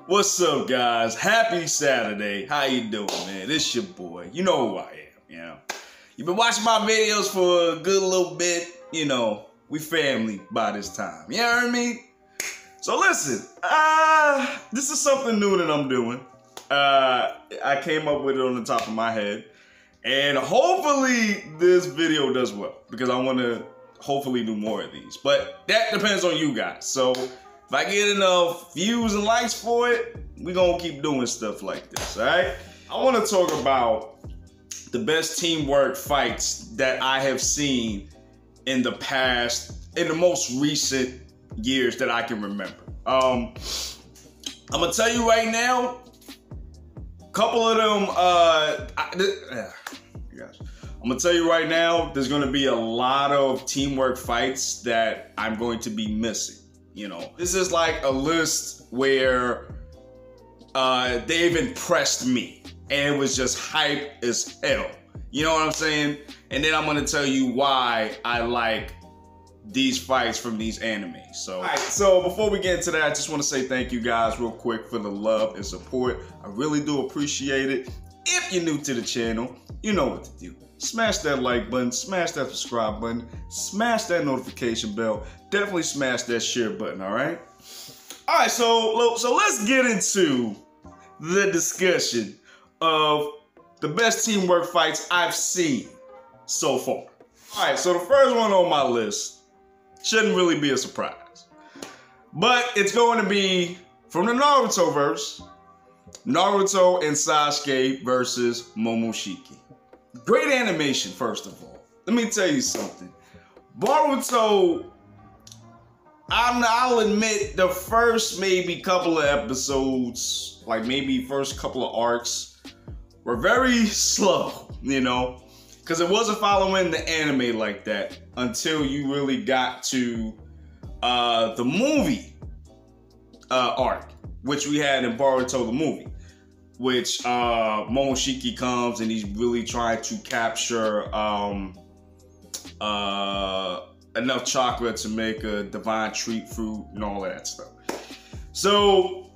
What's up, guys? Happy Saturday. How you doing, man? It's your boy. You know who I am, you know. You've been watching my videos for a good little bit. You know, we family by this time. You know what I mean? So listen, this is something new that I'm doing. I came up with it on the top of my head. And hopefully this video does well, because I want to hopefully do more of these. But that depends on you guys. So if I get enough views and likes for it, we're going to keep doing stuff like this, all right? I want to talk about the best teamwork fights that I have seen in the past, in the most recent years that I can remember. I'm going to tell you right now, a couple of them, I'm going to tell you right now, there's going to be a lot of teamwork fights that I'm going to be missing. You know, this is like a list where they've impressed me and it was just hype as hell. You know what I'm saying? And then I'm going to tell you why I like these fights from these animes. So, all right, so before we get into that, I just want to say thank you guys real quick for the love and support. I really do appreciate it. If you're new to the channel, you know what to do. Smash that like button, smash that subscribe button, smash that notification bell, definitely smash that share button, all right? All right, so let's get into the discussion of the best teamwork fights I've seen so far. All right, so the first one on my list shouldn't really be a surprise, but it's going to be from the Naruto verse, Naruto and Sasuke versus Momoshiki. Great animation, first of all. Let me tell you something. Boruto, I'll admit, the first maybe couple of episodes, like maybe first couple of arcs, were very slow, you know, because it wasn't following the anime like that until you really got to the movie arc, which we had in Boruto the movie. Which Momoshiki comes and he's really trying to capture enough chakra to make a divine treat fruit and all that stuff. So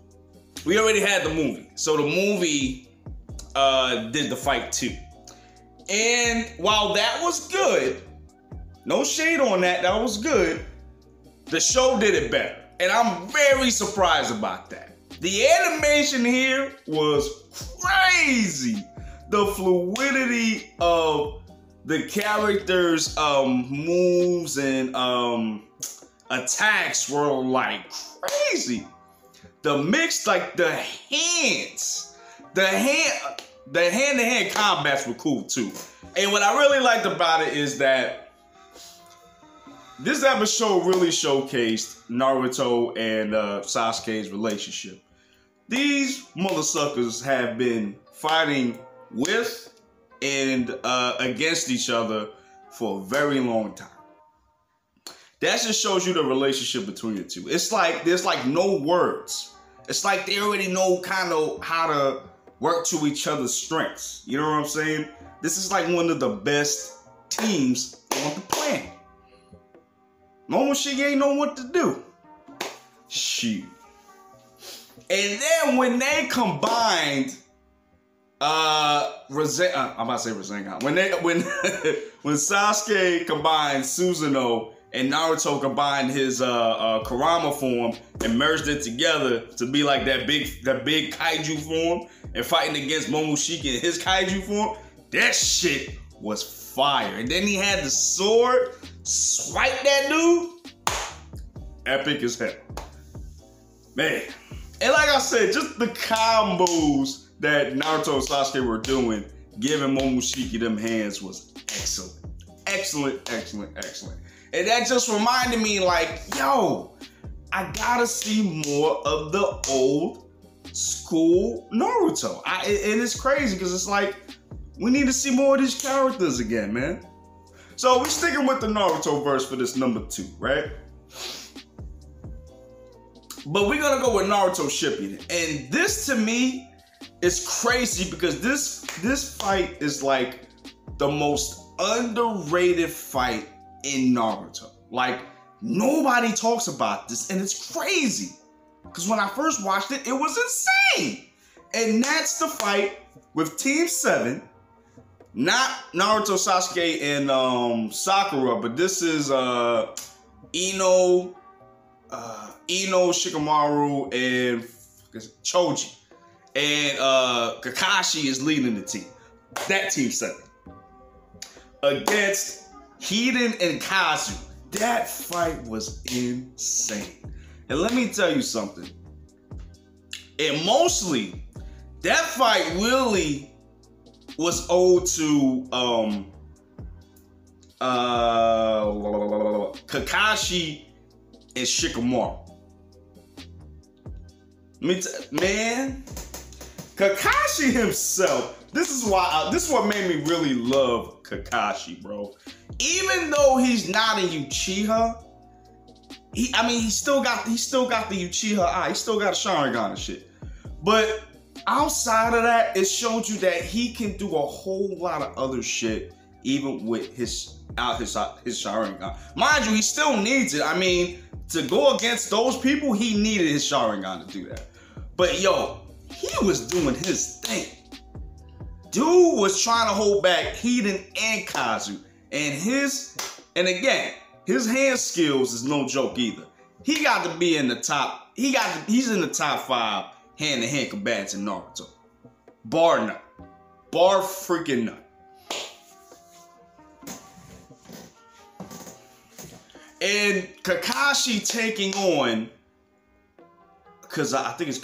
we already had the movie. So the movie did the fight too. And while that was good, no shade on that, that was good, the show did it better. And I'm very surprised about that. The animation here was crazy. The fluidity of the characters' moves and attacks were like crazy. The mix, like the hand-to-hand combats were cool too. And what I really liked about it is that this episode really showcased Naruto and Sasuke's relationship. These mother suckers have been fighting with and against each other for a very long time. That just shows you the relationship between the two. It's like there's like no words. It's like they already know kind of how to work to each other's strengths. You know what I'm saying? This is like one of the best teams on the planet. Momoshiki ain't know what to do. Shoot. And then when they combined, I'm about to say Rasengan. When Sasuke combined Susanoo and Naruto combined his Kurama form and merged it together to be like that big kaiju form and fighting against Momoshiki in his kaiju form, that shit was fire. And then he had the sword swipe that dude. Epic as hell, man. And like I said, just the combos that Naruto and Sasuke were doing, giving Momoshiki them hands was excellent. Excellent, excellent, excellent. And that just reminded me like, yo, I gotta see more of the old school Naruto. And it's crazy because it's like, we need to see more of these characters again, man. So we're sticking with the Naruto verse for this number 2, right? But we're gonna go with Naruto Shippuden. And this to me is crazy because this fight is like the most underrated fight in Naruto. Like, nobody talks about this and it's crazy. Because when I first watched it, it was insane. And that's the fight with Team 7. Not Naruto, Sasuke, and Sakura, but this is Ino, Shikamaru, and Choji. And Kakashi is leading the team. That Team 7. Against Hiden and Kazu. That fight was insane. And let me tell you something. And mostly, that fight really was owed to Kakashi and Shikamaru. Man, Kakashi himself. This is what made me really love Kakashi, bro. Even though he's not a Uchiha, he still got the Uchiha eye. He still got a Sharingan and shit. But outside of that, it showed you that he can do a whole lot of other shit, even with his Sharingan. Mind you, he still needs it. I mean, to go against those people, he needed his Sharingan to do that. But yo, he was doing his thing. Dude was trying to hold back Hiden and Kazu. And again, his hand skills is no joke either. He got to be in the top. He's in the top 5 hand-to-hand combatants in Naruto. Bar none. Bar freaking none. And Kakashi taking on, I think it's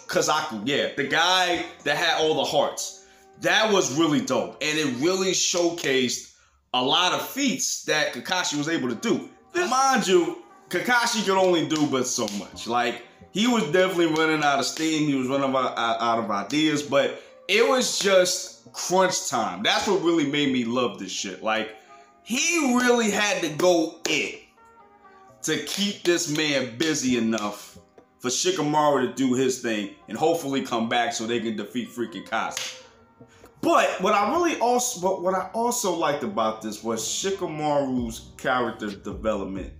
Kazaku, yeah, the guy that had all the hearts. That was really dope. And it really showcased a lot of feats that Kakashi was able to do. Mind you, Kakashi could only do but so much. Like, he was definitely running out of steam. He was running out of ideas, but it was just crunch time. That's what really made me love this shit. Like, he really had to go in to keep this man busy enough for Shikamaru to do his thing and hopefully come back so they can defeat freaking Kazu. But what I also liked about this was Shikamaru's character development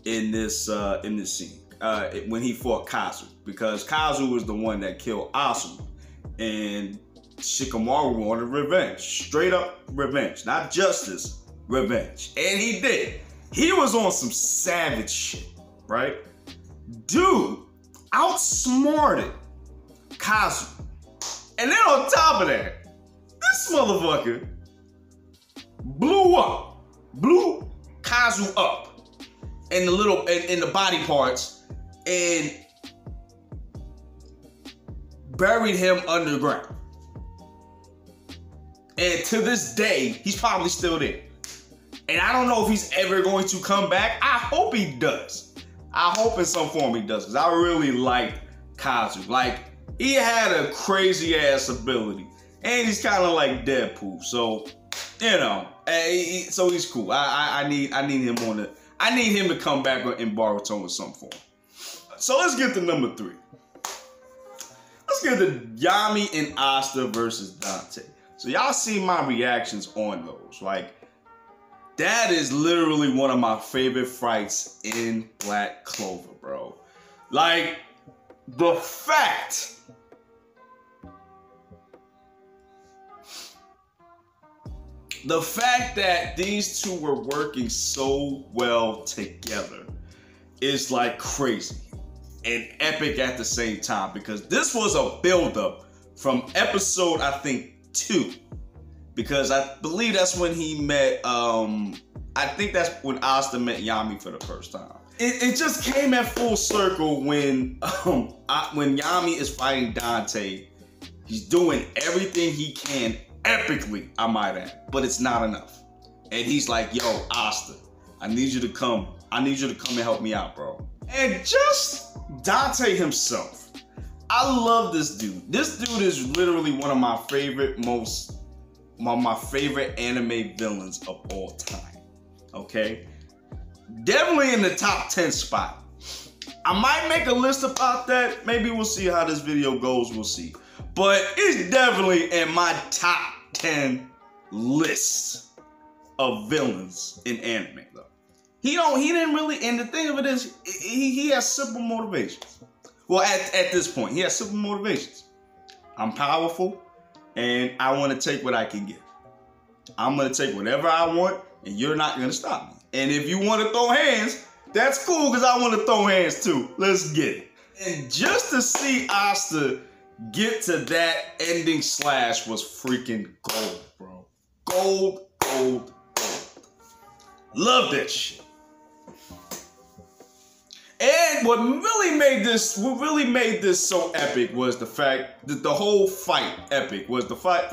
in this scene when he fought Kazu, because Kazu was the one that killed Asuma, and Shikamaru wanted revenge, straight up revenge, not justice, revenge, and he did. He was on some savage shit, right? Dude outsmarted Kazu, and then on top of that, this motherfucker blew Kazu up in the body parts and buried him underground. And to this day, he's probably still there. And I don't know if he's ever going to come back. I hope he does. I hope in some form he does, because I really liked Kazu. Like, he had a crazy ass ability. And he's kind of like Deadpool, so so he's cool. I need him to come back in Boruto in some form. So let's get to number 3. Let's get to Yami and Asta versus Dante. So y'all see my reactions on those. Like, that is literally one of my favorite fights in Black Clover, bro. Like, the fact that these two were working so well together is like crazy and epic at the same time, because this was a build-up from episode, I think, 2. Because I believe that's when he met, I think that's when Asta met Yami for the first time. It just came at full circle when Yami is fighting Dante. He's doing everything he can, epically, I might add, but it's not enough. And he's like, yo, Asta, I need you to come and help me out, bro. And just Dante himself. I love this dude. This dude is literally one of my favorite anime villains of all time. Okay? Definitely in the top 10 spot. I might make a list about that. Maybe we'll see how this video goes. We'll see. But it's definitely in my top 10 list of villains in anime, though. He didn't really, and the thing of it is, he has simple motivations. Well, at this point, he has simple motivations. I'm powerful, and I want to take what I can get. I'm going to take whatever I want, and you're not going to stop me. And if you want to throw hands, that's cool, because I want to throw hands too. Let's get it. And just to see Asta get to that ending slash was freaking gold, bro. Gold, gold, gold. Love that shit. And what really made this so epic was the fact that the whole fight epic was the fact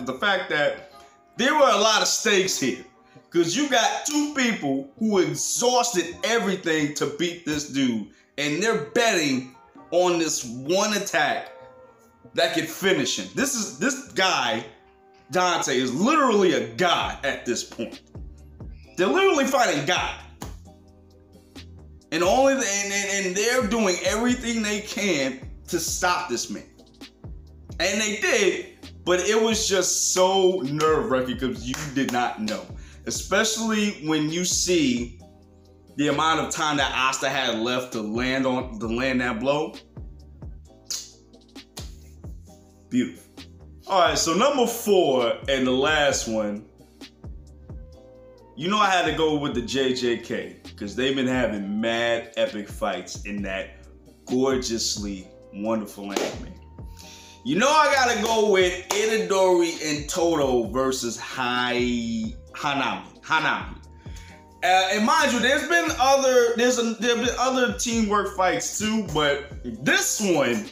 that there were a lot of stakes here. Because you got two people who exhausted everything to beat this dude, and they're betting on this one attack that could finish him. This guy, Dante, is literally a god at this point. They're literally fighting God. And they're doing everything they can to stop this man. And they did, but it was just so nerve-wracking because you did not know. Especially when you see the amount of time that Asta had left to land that blow. Beautiful. All right, so number 4 and the last one. You know I had to go with the JJK because they've been having mad epic fights in that gorgeously wonderful anime. You know I gotta go with Itadori and Toto versus Hanami. And mind you, there's been other teamwork fights too, but this one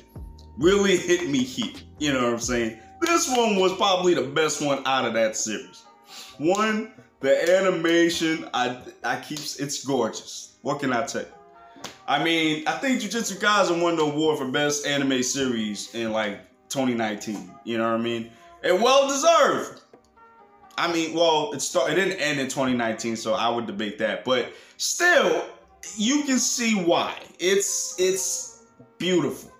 really hit me here. You know what I'm saying? This one was probably the best one out of that series. One, the animation, it's gorgeous. What can I tell you? I mean, I think Jujutsu Kaisen won the award for best anime series in like 2019. You know what I mean? And well deserved. I mean, well, it didn't end in 2019, so I would debate that. But still, you can see why. It's beautiful.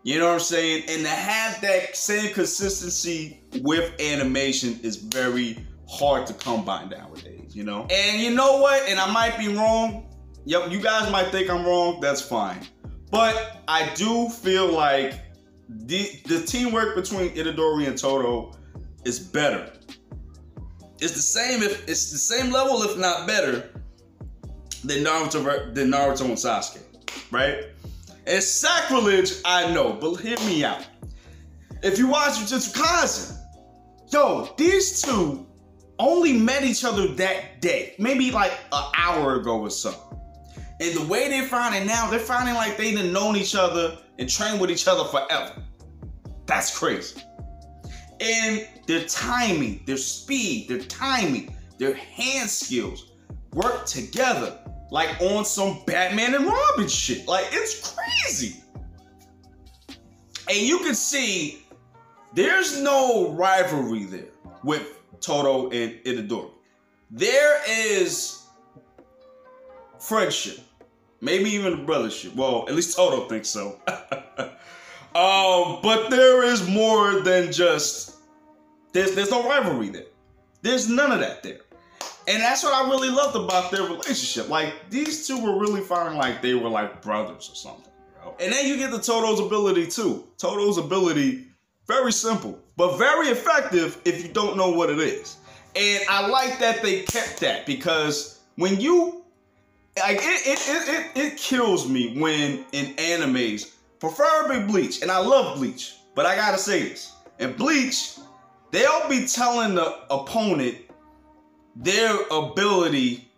You know what I'm saying? And to have that same consistency with animation is very hard to come by nowadays, you know? And you know what? And I might be wrong. Yep, you guys might think I'm wrong. That's fine. But I do feel like the teamwork between Itadori and Toto is better. It's the same level, if not better, than Naruto and Sasuke, right? It's sacrilege, I know, but hear me out. If you watch Jujutsu Kaisen, yo, these two only met each other that day, maybe like an hour ago or so. And the way they're finding now, they're finding like they done known each other and trained with each other forever. That's crazy. And their timing, their speed, their timing, their hand skills work together like on some Batman and Robin shit. Like, it's crazy. And you can see there's no rivalry there with Toto and Itadori. There is friendship, maybe even brothership. Well, at least Toto thinks so. But there is more than just, there's no rivalry there. There's none of that there. And that's what I really loved about their relationship. Like, these two were really feeling like they were like brothers or something. Bro. And then you get the Toto's ability too. Toto's ability, very simple, but very effective if you don't know what it is. And I like that they kept that, because when you, like, it kills me when in animes, preferably Bleach, and I love Bleach, but I gotta say this. In Bleach, they'll be telling the opponent their ability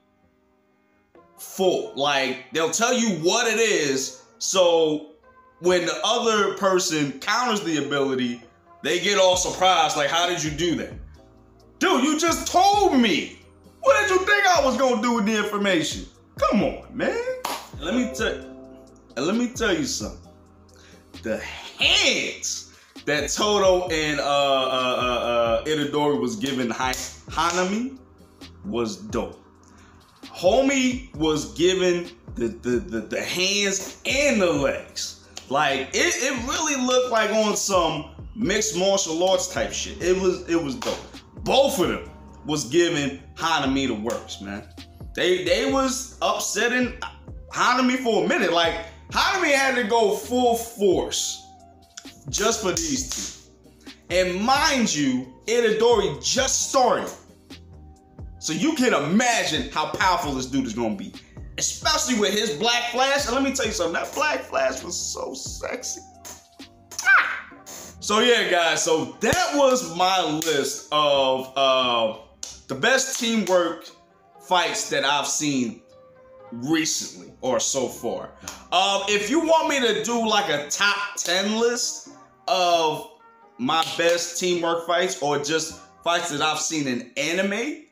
full. Like, they'll tell you what it is, so when the other person counters the ability, they get all surprised, like, how did you do that? Dude, you just told me. What did you think I was gonna do with the information? Come on, man. And let me tell you something. The hands that Toto and Itadori was giving Hanami was dope. Homie was giving the hands and the legs. Like, it really looked like on some mixed martial arts type shit. It was dope. Both of them was giving Hanami the works, man. They was upsetting Hanami for a minute. Like, Hanami had to go full force just for these two. And mind you, Itadori just started. So you can imagine how powerful this dude is gonna be. Especially with his Black Flash. And let me tell you something, that Black Flash was so sexy. So yeah, guys, so that was my list of the best teamwork fights that I've seen recently or so far. If you want me to do like a top 10 list of my best teamwork fights or just fights that I've seen in anime,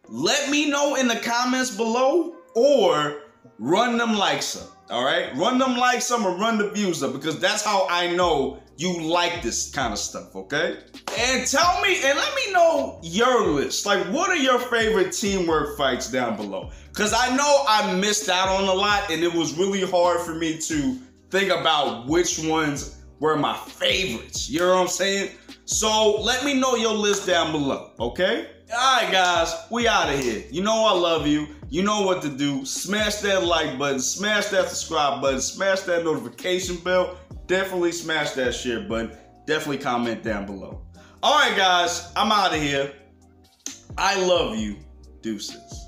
let me know in the comments below or run them likes up, all right? Run them likes up or run the views up because that's how I know you like this kind of stuff, okay? And tell me, and let me know your list. Like, what are your favorite teamwork fights down below? Because I know I missed out on a lot and it was really hard for me to think about which ones were my favorites. You know what I'm saying? So let me know your list down below, okay? All right, guys, we out of here. You know I love you. You know what to do. Smash that like button. Smash that subscribe button. Smash that notification bell. Definitely smash that share button. Definitely comment down below. All right, guys, I'm out of here. I love you. Deuces.